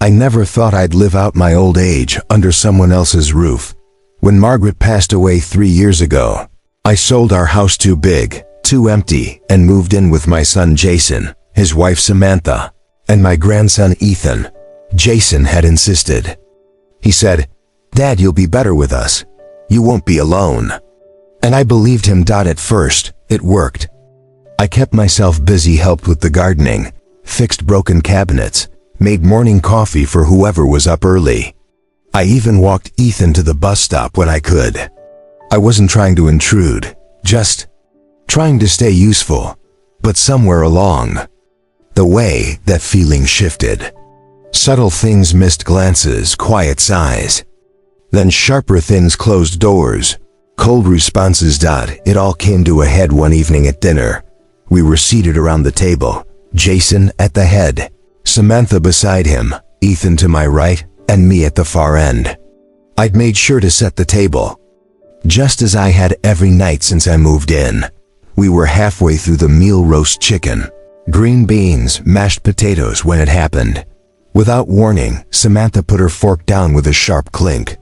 I never thought I'd live out my old age under someone else's roof. When Margaret passed away 3 years ago, I sold our house too big, too empty, and moved in with my son Jason, his wife Samantha, and my grandson Ethan. Jason had insisted. He said, "Dad, you'll be better with us. You won't be alone." And I believed him. At first, it worked. I kept myself busy, helped with the gardening, fixed broken cabinets, made morning coffee for whoever was up early. I even walked Ethan to the bus stop when I could. I wasn't trying to intrude, just trying to stay useful. But somewhere along the way, that feeling shifted. Subtle things, missed glances, quiet sighs. Then sharper things, closed doors, cold responses. It all came to a head one evening at dinner. We were seated around the table, Jason at the head, Samantha beside him, Ethan to my right, and me at the far end. I'd made sure to set the table, just as I had every night since I moved in. We were halfway through the meal: roast chicken, green beans, mashed potatoes when it happened. Without warning, Samantha put her fork down with a sharp clink.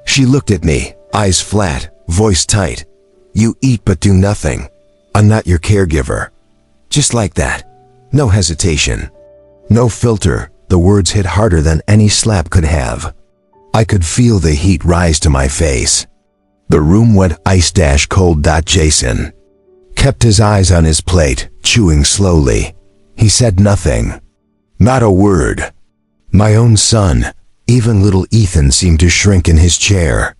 She looked at me, eyes flat, voice tight. "You eat but do nothing. I'm not your caregiver." Just like that. No hesitation. No filter. The words hit harder than any slap could have. I could feel the heat rise to my face. The room went ice-cold. Jason kept his eyes on his plate, chewing slowly. He said nothing. Not a word. My own son, even little Ethan, seemed to shrink in his chair.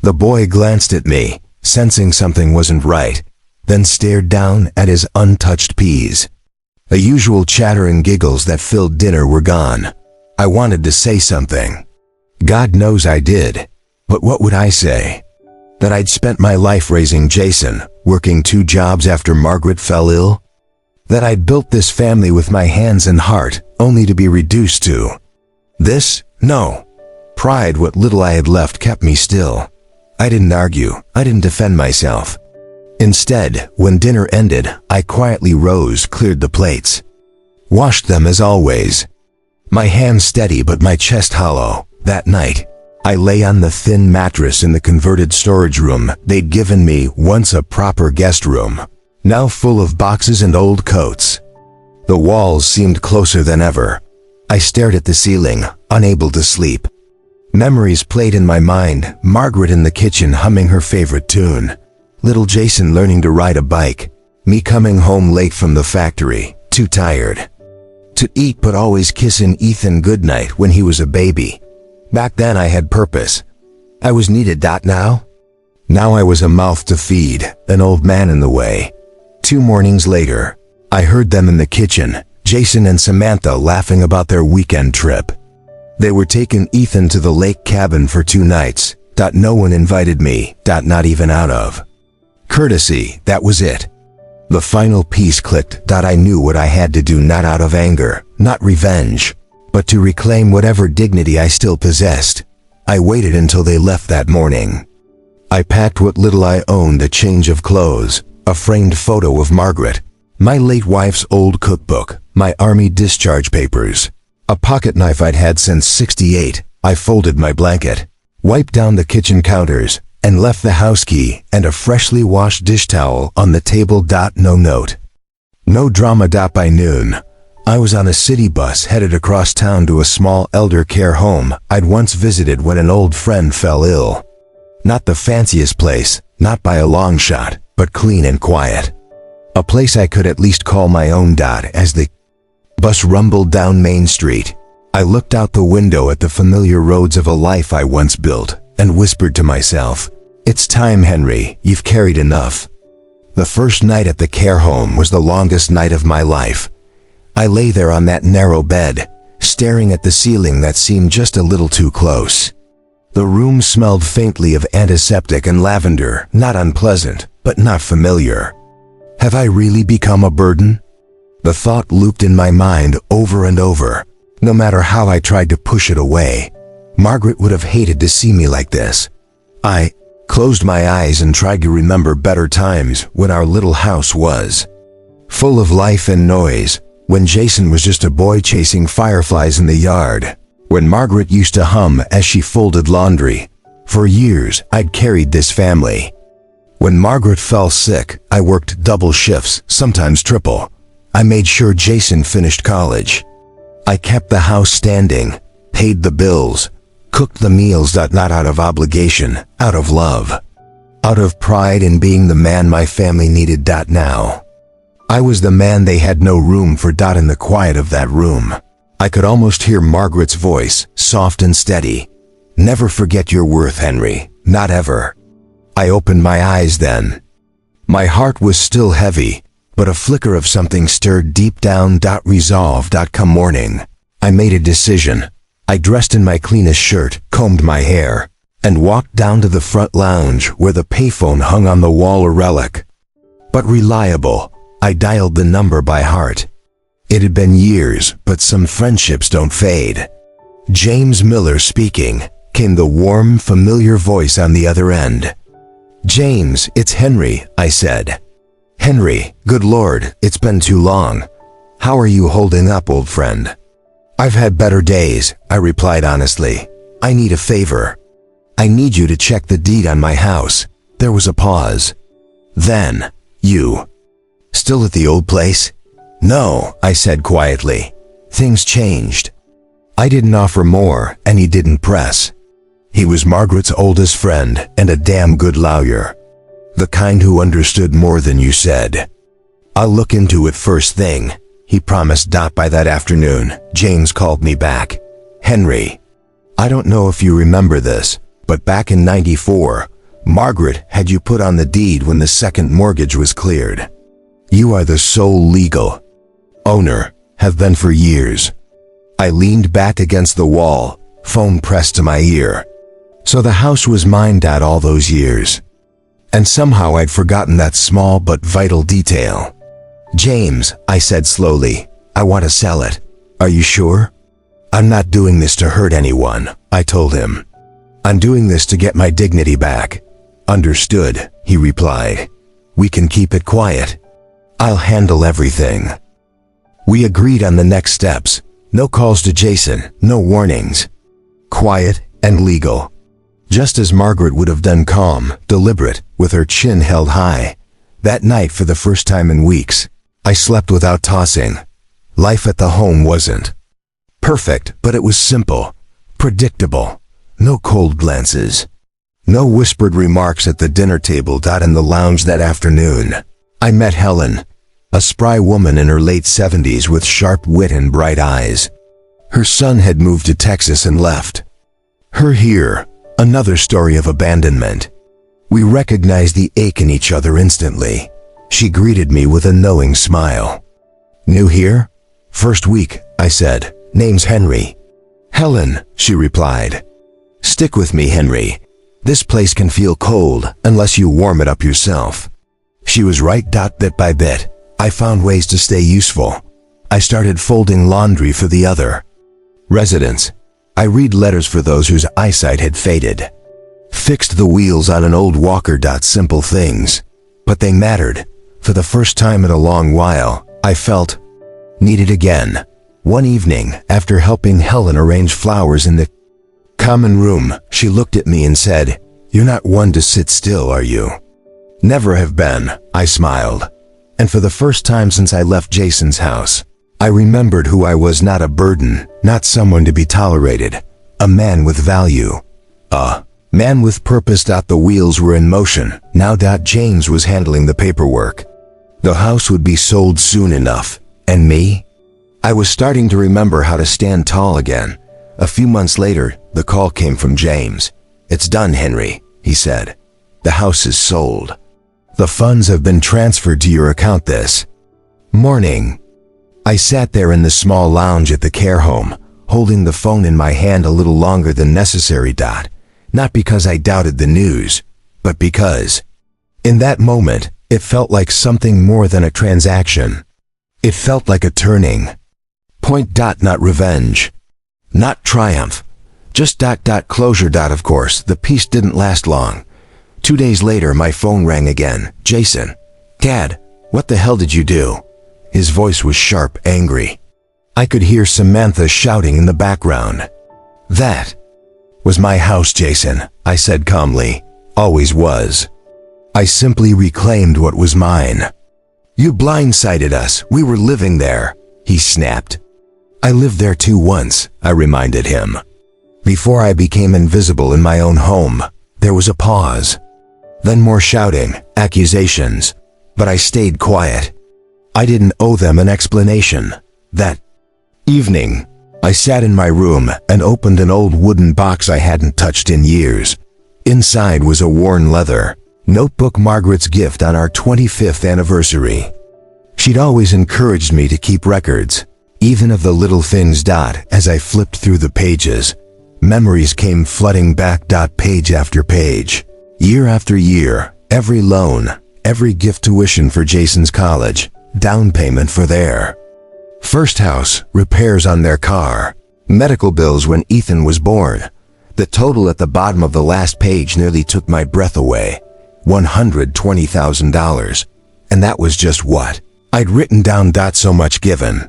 The boy glanced at me, sensing something wasn't right, then stared down at his untouched peas. The usual chatter and giggles that filled dinner were gone. I wanted to say something. God knows I did. But what would I say? That I'd spent my life raising Jason, working 2 jobs after Margaret fell ill? That I'd built this family with my hands and heart, only to be reduced to this? No. Pride, what little I had left, kept me still. I didn't argue. I didn't defend myself. Instead, when dinner ended, I quietly rose, cleared the plates, washed them as always. My hands steady but my chest hollow. That night, I lay on the thin mattress in the converted storage room they'd given me, once a proper guest room, now full of boxes and old coats. The walls seemed closer than ever. I stared at the ceiling, unable to sleep. Memories played in my mind: Margaret in the kitchen humming her favorite tune, little Jason learning to ride a bike, me coming home late from the factory, too tired to eat but always kissing Ethan goodnight when he was a baby. Back then I had purpose. I was needed. Now I was a mouth to feed, an old man in the way. 2 mornings later, I heard them in the kitchen, Jason and Samantha laughing about their weekend trip. They were taking Ethan to the lake cabin for 2 nights. No one invited me. Not even out of courtesy. That was it. The final piece clicked. I knew what I had to do, not out of anger, not revenge, but to reclaim whatever dignity I still possessed. I waited until they left that morning. I packed what little I owned: a change of clothes, a framed photo of Margaret, my late wife's old cookbook, my army discharge papers, a pocket knife I'd had since '68. I folded my blanket, wiped down the kitchen counters, and left the house key and a freshly washed dish towel on the table. No note. No drama. By noon, I was on a city bus headed across town to a small elder care home I'd once visited when an old friend fell ill. Not the fanciest place, not by a long shot, but clean and quiet. A place I could at least call my own. As the bus rumbled down Main Street, I looked out the window at the familiar roads of a life I once built and whispered to myself, "It's time, Henry, you've carried enough." The first night at the care home was the longest night of my life. I lay there on that narrow bed, staring at the ceiling that seemed just a little too close. The room smelled faintly of antiseptic and lavender, not unpleasant, but not familiar. Have I really become a burden? The thought looped in my mind over and over. No matter how I tried to push it away, Margaret would have hated to see me like this. I closed my eyes and tried to remember better times when our little house was full of life and noise, when Jason was just a boy chasing fireflies in the yard, when Margaret used to hum as she folded laundry. For years, I'd carried this family. When Margaret fell sick, I worked double shifts, sometimes triple. I made sure Jason finished college. I kept the house standing, paid the bills, cooked the meals, not out of obligation, out of love. Out of pride in being the man my family needed. Now, I was the man they had no room for. In the quiet of that room, I could almost hear Margaret's voice, soft and steady. Never forget your worth, Henry, not ever. I opened my eyes then. My heart was still heavy, but a flicker of something stirred deep down. Resolve. Come morning, I made a decision. I dressed in my cleanest shirt, combed my hair, and walked down to the front lounge where the payphone hung on the wall, a relic, but reliable. I dialed the number by heart. It had been years, but some friendships don't fade. James Miller speaking, came the warm, familiar voice on the other end. James, it's Henry, I said. Henry, good Lord, it's been too long. How are you holding up, old friend? I've had better days, I replied honestly. I need a favor. I need you to check the deed on my house. There was a pause. Then, you. Still at the old place? No, I said quietly. Things changed. I didn't offer more, and he didn't press. He was Margaret's oldest friend and a damn good lawyer. The kind who understood more than you said. I'll look into it first thing, he promised. By that afternoon, James called me back. Henry, I don't know if you remember this, but back in '94, Margaret had you put on the deed when the second mortgage was cleared. You are the sole legal owner, have been for years. I leaned back against the wall, phone pressed to my ear. So the house was mine. All those years. And somehow I'd forgotten that small but vital detail. James, I said slowly, I want to sell it. Are you sure? I'm not doing this to hurt anyone, I told him. I'm doing this to get my dignity back. Understood, he replied. We can keep it quiet. I'll handle everything. We agreed on the next steps. No calls to Jason, no warnings. Quiet and legal. Just as Margaret would have done, calm, deliberate, with her chin held high. That night, for the first time in weeks, I slept without tossing. Life at the home wasn't perfect, but it was simple, predictable. No cold glances. No whispered remarks at the dinner table. In the lounge that afternoon, I met Helen, a spry woman in her late 70s with sharp wit and bright eyes. Her son had moved to Texas and left her here. Another story of abandonment. We recognized the ache in each other instantly. She greeted me with a knowing smile. New here? First week, I said. Name's Henry. Helen, she replied. Stick with me, Henry. This place can feel cold unless you warm it up yourself. She was right. Bit by bit, I found ways to stay useful. I started folding laundry for the other residents. I read letters for those whose eyesight had faded. Fixed the wheels on an old walker. Simple things. But they mattered. For the first time in a long while, I felt needed again. One evening, after helping Helen arrange flowers in the common room, she looked at me and said, You're not one to sit still, are you? Never have been, I smiled. And for the first time since I left Jason's house, I remembered who I was. Not a burden, not someone to be tolerated. A man with value. A man with purpose. The wheels were in motion. Now. James was handling the paperwork. The house would be sold soon enough. And me? I was starting to remember how to stand tall again. A few months later, the call came from James. It's done, Henry, he said. The house is sold. The funds have been transferred to your account this morning. I sat there in the small lounge at the care home, holding the phone in my hand a little longer than necessary. Not because I doubted the news, but because, in that moment, it felt like something more than a transaction. It felt like a turning point. Not revenge, not triumph, just closure. Of course, the peace didn't last long. 2 days later, my phone rang again. Jason. Dad, what the hell did you do? His voice was sharp, angry. I could hear Samantha shouting in the background. That was my house, Jason, I said calmly. Always was. I simply reclaimed what was mine. You blindsided us. We were living there, he snapped. I lived there too once, I reminded him. Before I became invisible in my own home, there was a pause. Then more shouting, accusations. But I stayed quiet. I didn't owe them an explanation. That evening, I sat in my room and opened an old wooden box I hadn't touched in years. Inside was a worn leather notebook, Margaret's gift on our 25th anniversary. She'd always encouraged me to keep records, even of the little things. As I flipped through the pages, memories came flooding back. Page after page, year after year, every loan, every gift, tuition for Jason's college, down payment for their first house, repairs on their car, medical bills when Ethan was born. The total at the bottom of the last page nearly took my breath away. $120,000. And that was just what I'd written down. So much given,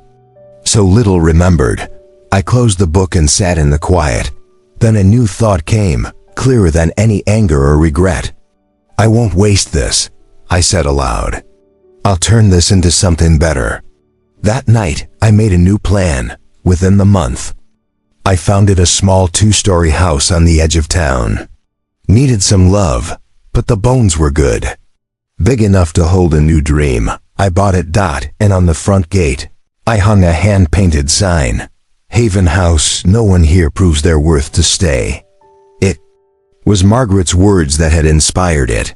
so little remembered. I closed the book and sat in the quiet. Then a new thought came, clearer than any anger or regret. I won't waste this, I said aloud. I'll turn this into something better. That night, I made a new plan. Within the month, I founded a small 2-story house on the edge of town. Needed some love, but the bones were good. Big enough to hold a new dream. I bought it. And on the front gate, I hung a hand-painted sign. Haven House, no one here proves their worth to stay. It was Margaret's words that had inspired it.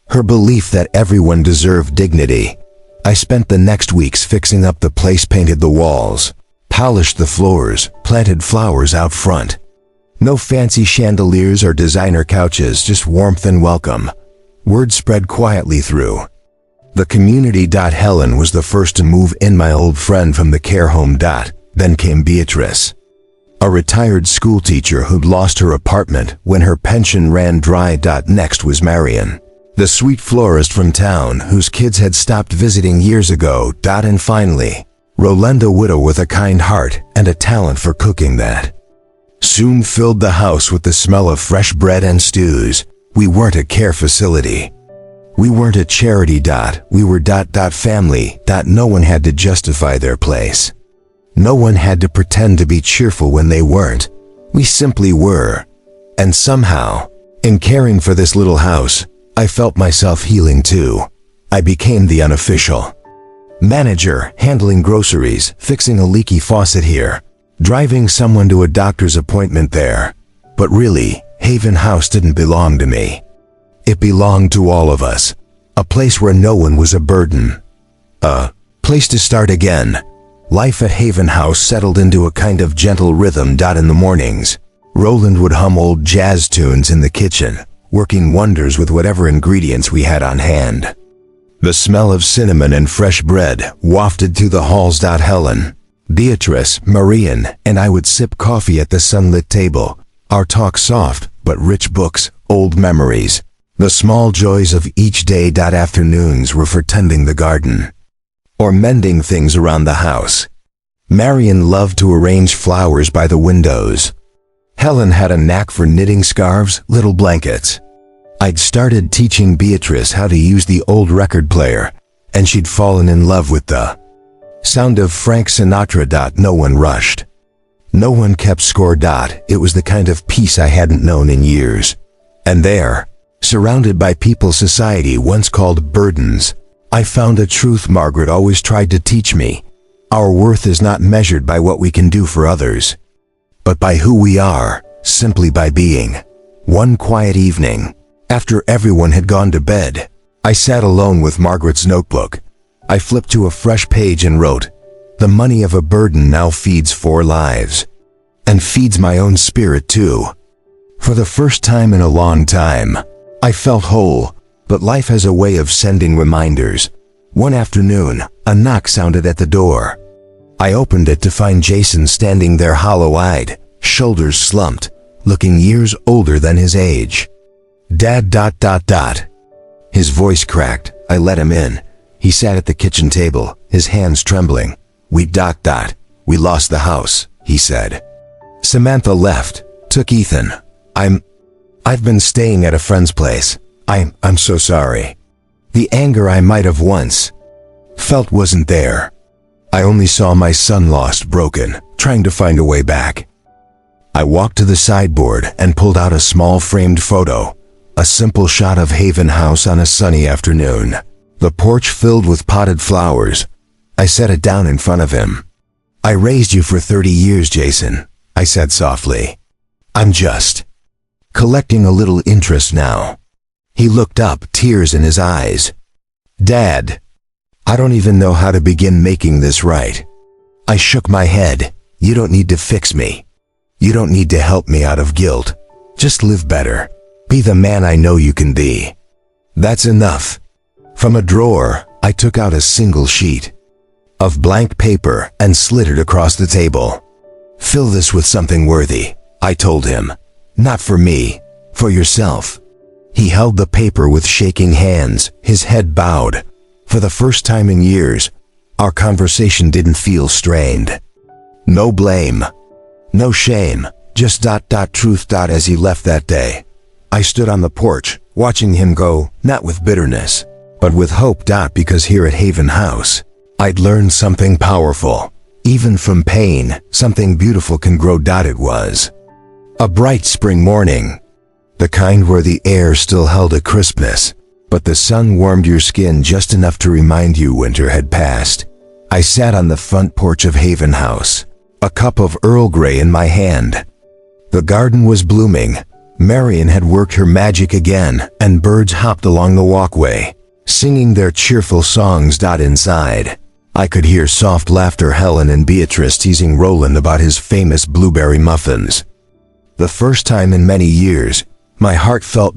Her belief that everyone deserved dignity. I spent the next weeks fixing up the place, painted the walls, polished the floors, planted flowers out front. No fancy chandeliers or designer couches, just warmth and welcome. Word spread quietly through the community. Helen was the first to move in, my old friend from the care home. Then came Beatrice, a retired schoolteacher who'd lost her apartment when her pension ran dry. Next was Marion, the sweet florist from town whose kids had stopped visiting years ago. And finally, Rolanda, widow with a kind heart and a talent for cooking that soon filled the house with the smell of fresh bread and stews. We weren't a care facility. We weren't a charity. We were family. No one had to justify their place. No one had to pretend to be cheerful when they weren't. We simply were. And somehow, in caring for this little house, I felt myself healing too. I became the unofficial manager, handling groceries, fixing a leaky faucet here, driving someone to a doctor's appointment there. But really, Haven House didn't belong to me. It belonged to all of us. A place where no one was a burden. A place to start again. Life at Haven House settled into a kind of gentle rhythm. In the mornings, Roland would hum old jazz tunes in the kitchen, working wonders with whatever ingredients we had on hand. The smell of cinnamon and fresh bread wafted through the halls. Helen, Beatrice, Marian, and I would sip coffee at the sunlit table, our talk soft but rich, books, old memories. The small joys of each day. Afternoons were for tending the garden or mending things around the house. Marian loved to arrange flowers by the windows. Helen had a knack for knitting scarves, little blankets. I'd started teaching Beatrice how to use the old record player, and she'd fallen in love with the sound of Frank Sinatra. No one rushed. No one kept score. It was the kind of peace I hadn't known in years. And there, surrounded by people society once called burdens, I found a truth Margaret always tried to teach me. Our worth is not measured by what we can do for others, but by who we are, simply by being. One quiet evening, after everyone had gone to bed, I sat alone with Margaret's notebook. I flipped to a fresh page and wrote, "The money of a burden now feeds 4 lives, and feeds my own spirit too." For the first time in a long time, I felt whole, but life has a way of sending reminders. One afternoon, a knock sounded at the door. I opened it to find Jason standing there, hollow-eyed, shoulders slumped, looking years older than his age. "Dad. His voice cracked. I let him in. He sat at the kitchen table, his hands trembling. We lost the house," he said. Samantha left, took Ethan. I've been staying at a friend's place. I'm so sorry. The anger I might have once felt wasn't there. I only saw my son lost, broken, trying to find a way back. I walked to the sideboard and pulled out a small framed photo, a simple shot of Haven House on a sunny afternoon. The porch filled with potted flowers. I set it down in front of him. I raised you for 30 years, Jason, I said softly. I'm just collecting a little interest now. He looked up, tears in his eyes. Dad, I don't even know how to begin making this right. I shook my head. You don't need to fix me. You don't need to help me out of guilt. Just live better. Be the man I know you can be. That's enough. From a drawer, I took out a single sheet of blank paper and slid it across the table. Fill this with something worthy, I told him. Not for me, for yourself. He held the paper with shaking hands, his head bowed. For the first time in years, our conversation didn't feel strained. No blame, no shame, just truth. As he left that day, I stood on the porch, watching him go, not with bitterness, but with hope. Because here at Haven House, I'd learned something powerful. Even from pain, something beautiful can grow. It was a bright spring morning, the kind where the air still held a crispness, but the sun warmed your skin just enough to remind you winter had passed. I sat on the front porch of Haven House, a cup of Earl Grey in my hand. The garden was blooming. Marion had worked her magic again, and birds hopped along the walkway, singing their cheerful songs. Inside, I could hear soft laughter, Helen and Beatrice teasing Roland about his famous blueberry muffins. The first time in many years, my heart felt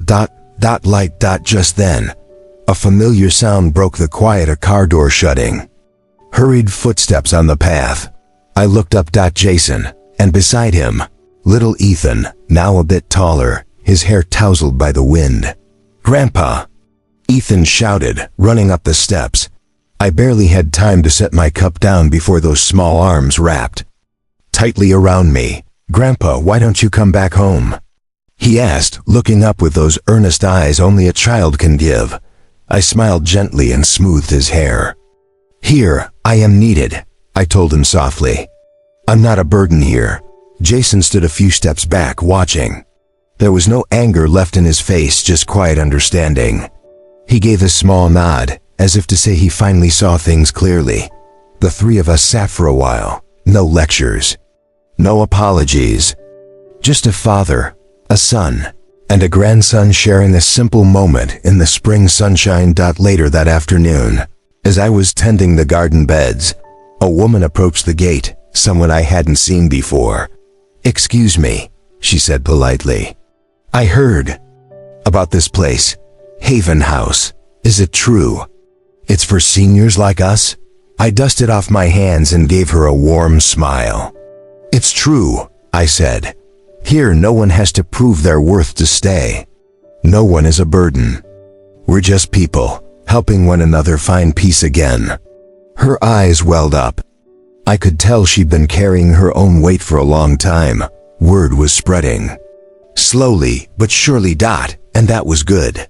light. Just then, a familiar sound broke the quiet, a car door shutting. Hurried footsteps on the path. I looked up. Jason, and beside him, little Ethan, now a bit taller, his hair tousled by the wind. Grandpa! Ethan shouted, running up the steps. I barely had time to set my cup down before those small arms wrapped tightly around me. Grandpa, why don't you come back home? He asked, looking up with those earnest eyes only a child can give. I smiled gently and smoothed his hair. Here, I am needed, I told him softly. I'm not a burden here. Jason stood a few steps back, watching. There was no anger left in his face, just quiet understanding. He gave a small nod, as if to say he finally saw things clearly. The three of us sat for a while. No lectures. No apologies. Just a father, a son, and a grandson sharing a simple moment in the spring sunshine. Later that afternoon, as I was tending the garden beds, a woman approached the gate, someone I hadn't seen before. Excuse me, she said politely. I heard about this place, Haven House. Is it true? It's for seniors like us? I dusted off my hands and gave her a warm smile. It's true, I said. Here no one has to prove their worth to stay. No one is a burden. We're just people, helping one another find peace again. Her eyes welled up. I could tell she'd been carrying her own weight for a long time. Word was spreading. Slowly, but surely. And that was good.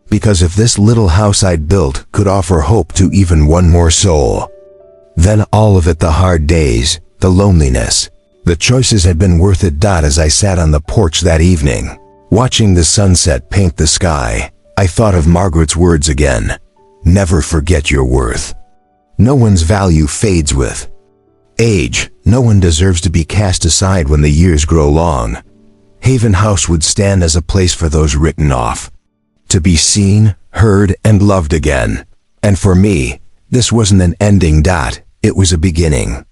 Because if this little house I'd built could offer hope to even one more soul, then all of it, the hard days, the loneliness, the choices had been worth it. As I sat on the porch that evening, watching the sunset paint the sky, I thought of Margaret's words again. Never forget your worth. No one's value fades with age. No one deserves to be cast aside when the years grow long. Haven House would stand as a place for those written off, to be seen, heard, and loved again. And for me, this wasn't an ending. It was a beginning.